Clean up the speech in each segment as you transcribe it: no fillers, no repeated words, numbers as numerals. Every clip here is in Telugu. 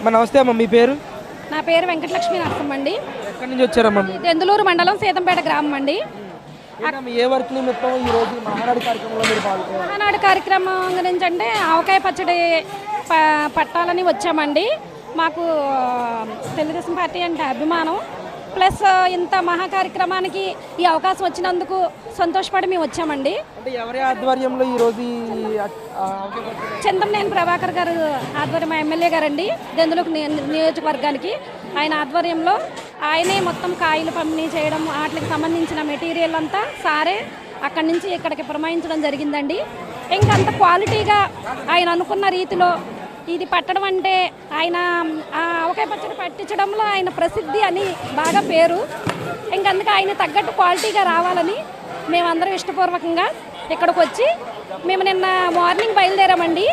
నమస్తే అమ్మ, మీ పేరు? నా పేరు వెంకటలక్ష్మి నరసమ్మ అండి. ఎక్కడి నుంచి వచ్చారమ్మా? దెందులూరు మండలం సీతంపేట గ్రామం అండి. ఏ వర్క్ నిమిత్తం ఈ రోజు మహానాడు కార్యక్రమంలో మీరు పాల్గొన్నారు? మహానాడు కార్యక్రమం గురించి అంటే ఆవకాయ పచ్చడి పట్టాలని వచ్చామండి. మాకు తెలుగుదేశం పార్టీ అంటే అభిమానం, ప్లస్ ఇంత మహా కార్యక్రమానికి ఈ అవకాశం వచ్చినందుకు సంతోషపడి మేము వచ్చామండి. అంటే ఎవరి ఆధ్వర్యంలో ఈరోజు చింతమనేని ప్రభాకర్ గారు ఆధ్వర్యం, ఎమ్మెల్యే గారండి, దెందులూరు నియోజకవర్గానికి. ఆయన ఆధ్వర్యంలో ఆయనే మొత్తం కాయలు పంపిణీ చేయడం, వాటికి సంబంధించిన మెటీరియల్ అంతా సారే అక్కడి నుంచి ఇక్కడికి పురమాయించడం జరిగిందండి. ఇంకంత క్వాలిటీగా ఆయన అనుకున్న రీతిలో ఇది పట్టడం అంటే ఆయన ఆవకాయ పచ్చడి పట్టించడంలో ఆయన ప్రసిద్ధి అని బాగా పేరు. ఇంకందుకు ఆయన తగ్గట్టు క్వాలిటీగా రావాలని మేమందరం ఇష్టపూర్వకంగా ఇక్కడికి వచ్చి మేము నిన్న మార్నింగ్ బయలుదేరామండి.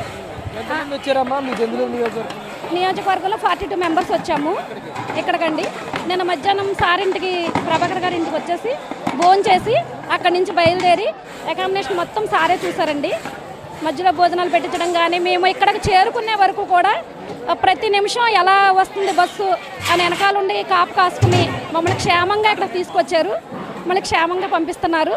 నియోజకవర్గంలో 42 మెంబర్స్ వచ్చాము ఇక్కడికండి. నిన్న మధ్యాహ్నం సారింటికి ప్రభాకర్ గారి ఇంటికి వచ్చేసి భోజనం చేసి అక్కడి నుంచి బయలుదేరి అకామిడేషన్ మొత్తం సారే చూసారండి. మధ్యలో భోజనాలు పెట్టించడం కానీ, మేము ఇక్కడికి చేరుకునే వరకు కూడా ప్రతి నిమిషం ఎలా వస్తుంది బస్సు అని వెనకాలండి కాపు కాసుకుని మమ్మల్ని క్షేమంగా ఇక్కడ తీసుకొచ్చారు. మళ్ళీ క్షేమంగా పంపిస్తున్నారు.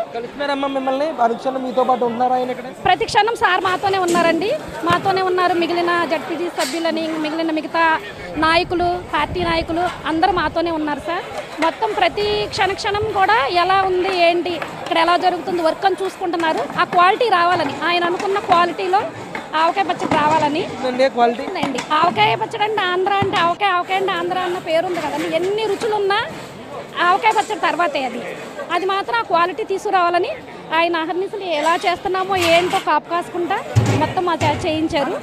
ప్రతి క్షణం సార్ మాతోనే ఉన్నారండి, మాతోనే ఉన్నారు. మిగిలిన జడ్పీటీ సభ్యులని, మిగిలిన మిగతా నాయకులు, పార్టీ నాయకులు అందరూ మాతోనే ఉన్నారు సార్. మొత్తం ప్రతి క్షణం కూడా ఎలా ఉంది ఏంటి ఇక్కడ ఎలా జరుగుతుంది వర్క్ అని చూసుకుంటున్నారు. ఆ క్వాలిటీ రావాలని, ఆయన అనుకున్న క్వాలిటీలో ఆవకాయ పచ్చడి రావాలని అండి. ఆవకాయ పచ్చడి అంటే ఆంధ్ర అంటే ఆవకాయ అంటే ఆంధ్ర అన్న పేరు ఉంది కదండి. ఎన్ని రుచులున్నా ఆవకాయ పచ్చడి తర్వాతే అది మాత్రం ఆ క్వాలిటీ తీసుకురావాలని ఆయన అహర్నిశలు ఎలా చేస్తున్నామో ఏంటో కాపు కాసుకుంటా మొత్తం మా చేయించారు.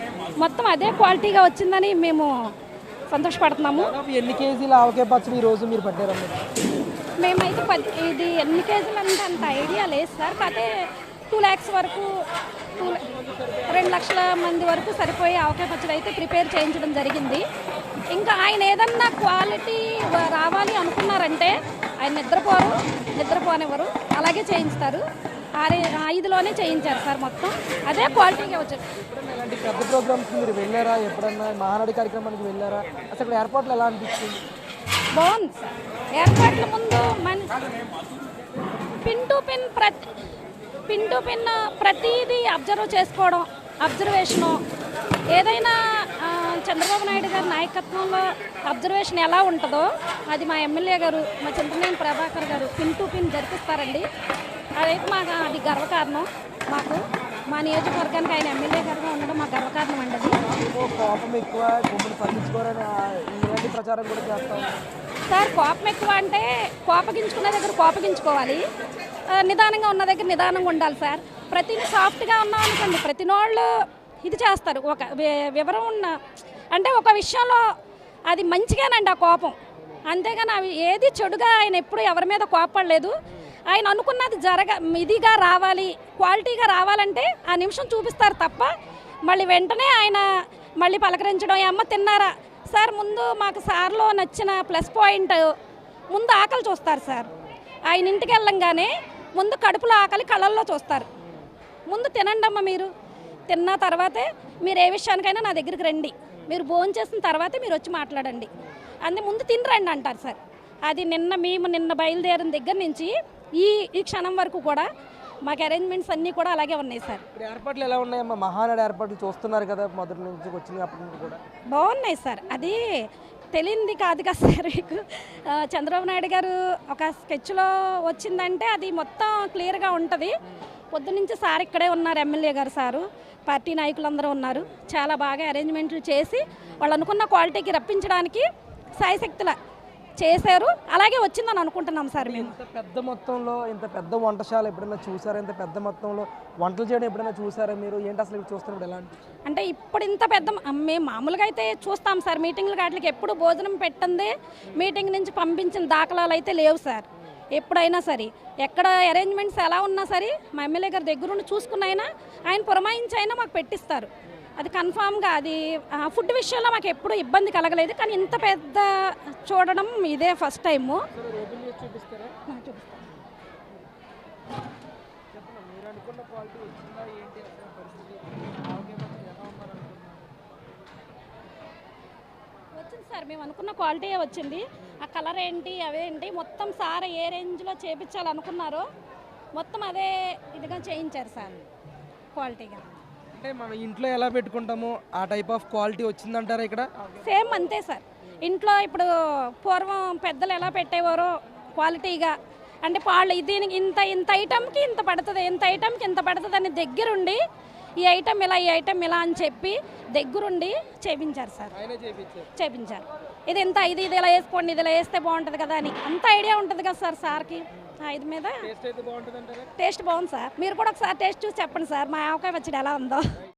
మొత్తం అదే క్వాలిటీగా వచ్చిందని మేము సంతోషపడుతున్నాము. ఎన్ని కేజీల ఆవకాయ పచ్చడి ఈరోజు మీరు పట్టారమ్మా? మేమైతే ఇది ఎన్ని కేజీలు అంటే అంత ఐడియా లేదు సార్. కాకపోతే 2 lakhs వరకు 2 లక్షల మంది వరకు సరిపోయే ఆవకాయ పచ్చడి అయితే ప్రిపేర్ చేయించడం జరిగింది. ఇంకా ఆయన ఏదన్నా క్వాలిటీ రావాలి అనుకున్నారంటే ఆయన నిద్రపోనివ్వరు, అలాగే చేయిస్తారు. 5లోనే చేయించారు సార్. మొత్తం అదే క్వాలిటీగా వచ్చారు. పెద్ద ప్రోగ్రామ్స్ మీరు వెళ్ళారా? ఎప్పుడన్నా మహానాడు కార్యక్రమానికి వెళ్ళారా? అసలు ఏర్పాట్లు ఎలా అనిపిస్తుంది? బాగుంది సార్. ఏర్పాట్ల ముందు పిన్ టు పిన్ ప్రతిదీ అబ్జర్వ్ చేసుకోవడం, అబ్జర్వేషను ఏదైనా చంద్రబాబు నాయుడు గారి నాయకత్వంలో అబ్జర్వేషన్ ఎలా ఉంటుందో అది మా ఎమ్మెల్యే గారు, మా చింతమనేని ప్రభాకర్ గారు పిన్ టు పిన్ జరిపిస్తారండి. అదైతే మాకు అది గర్వకారణం. మాకు మా నియోజకవర్గానికి ఆయన ఎమ్మెల్యే గారుగా ఉండడం మాకు గర్వకారణం అండి. అది కోపం ఎక్కువ, ప్రచారం కూడా చేస్తాం సార్. కోపం ఎక్కువ అంటే కోపగించుకునే దగ్గర కోపగించుకోవాలి, నిదానంగా ఉన్న దగ్గర నిదానంగా ఉండాలి సార్. ప్రతిని సాఫ్ట్గా ఉన్నాం అనుకోండి, ప్రతినోళ్ళు ఇది చేస్తారు. ఒక వివరం ఉన్న అంటే ఒక విషయంలో అది మంచిగానండి ఆ కోపం, అంతేగాని అవి ఏది చెడుగా ఆయన ఎప్పుడు ఎవరి మీద కోపడలేదు. ఆయన అనుకున్నది ఇదిగా రావాలి, క్వాలిటీగా రావాలంటే ఆ నిమిషం చూపిస్తారు తప్ప మళ్ళీ వెంటనే ఆయన మళ్ళీ పలకరించడం, అమ్మ తిన్నారా సార్. ముందు మాకు సార్లో నచ్చిన ప్లస్ పాయింట్ ముందు ఆకలి చూస్తారు సార్. ఆయన ఇంటికి వెళ్ళంగానే ముందు కడుపులో ఆకలి కళ్ళల్లో చూస్తారు. ముందు తినండి అమ్మ, మీరు తిన్న తర్వాతే మీరు ఏ విషయానికైనా నా దగ్గరికి రండి, మీరు భోజనం చేసిన తర్వాతే మీరు వచ్చి మాట్లాడండి, అందు ముందు తినరండి అంటారు సార్. అది నిన్న బయలుదేరిన దగ్గర నుంచి ఈ క్షణం వరకు కూడా మాకు అరేంజ్మెంట్స్ అన్నీ కూడా అలాగే ఉన్నాయి సార్. ఏర్పాట్లు ఎలా ఉన్నాయమ్మా? మహానాడు ఏర్పాట్లు చూస్తున్నారు కదా, మొదటి నుంచి వచ్చినప్పటి నుంచి కూడా బాగున్నాయి సార్. అది తెలియంది కాదు కదా సార్ మీకు. చంద్రబాబు నాయుడు గారు ఒక స్కెచ్లో వచ్చిందంటే అది మొత్తం క్లియర్గా ఉంటుంది. పొద్దునుంచి సార్ ఇక్కడే ఉన్నారు, ఎమ్మెల్యే గారు సారు, పార్టీ నాయకులందరూ ఉన్నారు. చాలా బాగా అరేంజ్మెంట్లు చేసి వాళ్ళు అనుకున్న క్వాలిటీకి రప్పించడానికి సాయశక్తుల చేశారు. అలాగే వచ్చిందని అనుకుంటున్నాం సార్. మేము ఇంత పెద్ద మొత్తంలో ఇంత పెద్ద వంటశాల ఎప్పుడైనా చూసారా? ఇంత పెద్ద మొత్తంలో వంటలు చేయడం ఎప్పుడైనా చూసారా మీరు? ఏంటి అసలు చూస్తున్నప్పుడు ఎలా అంటే ఇప్పుడు ఇంత పెద్ద మేము మామూలుగా అయితే చూస్తాం సార్. మీటింగ్లు వాటికి ఎప్పుడు భోజనం పెట్టందే మీటింగ్ నుంచి పంపించిన దాఖలాలు అయితే లేవు సార్. ఎప్పుడైనా సరే ఎక్కడ అరేంజ్మెంట్స్ ఎలా ఉన్నా సరే మా ఎమ్మెల్యే గారి దగ్గరుండి చూసుకున్నైనా ఆయన పురమాయించైనా మాకు పెట్టిస్తారు. అది కన్ఫామ్గా. అది ఫుడ్ విషయంలో మాకు ఎప్పుడు ఇబ్బంది కలగలేదు. కానీ ఇంత పెద్ద చూడడం ఇదే ఫస్ట్ టైము. సార్ మేము అనుకున్న క్వాలిటీ వచ్చింది. ఆ కలర్ ఏంటి అవేంటి మొత్తం సార్ ఏ రేంజ్లో చేపించాలనుకున్నారో మొత్తం అదే ఇదిగా చేయించారు సార్ క్వాలిటీగా. అంటే మనం ఇంట్లో ఎలా పెట్టుకుంటామో ఆ టైప్ ఆఫ్ క్వాలిటీ వచ్చిందంటారా ఇక్కడ? సేమ్ అంతే సార్. ఇంట్లో ఇప్పుడు పూర్వం పెద్దలు ఎలా పెట్టేవారో క్వాలిటీగా, అంటే వాళ్ళు దీనికి ఇంత ఇంత ఐటమ్కి ఇంత పడుతుంది, ఇంత ఐటమ్కి ఇంత పడుతుంది అని దగ్గరుండి ఈ ఐటమ్ ఇలా ఈ ఐటమ్ ఇలా అని చెప్పి దగ్గరుండి చేపించారు సార్. చేపించారు. ఇది ఇంత ఇది ఇలా వేసుకోండి, ఇది ఇలా వేస్తే బాగుంటుంది కదా అని అంత ఐడియా ఉంటుంది కదా సార్ సార్కి. ఇది మీద టేస్ట్ బాగుంది సార్. మీరు కూడా ఒకసారి టేస్ట్ చూసి చెప్పండి సార్ మా ఆవకాయ పచ్చడి ఎలా ఉందో.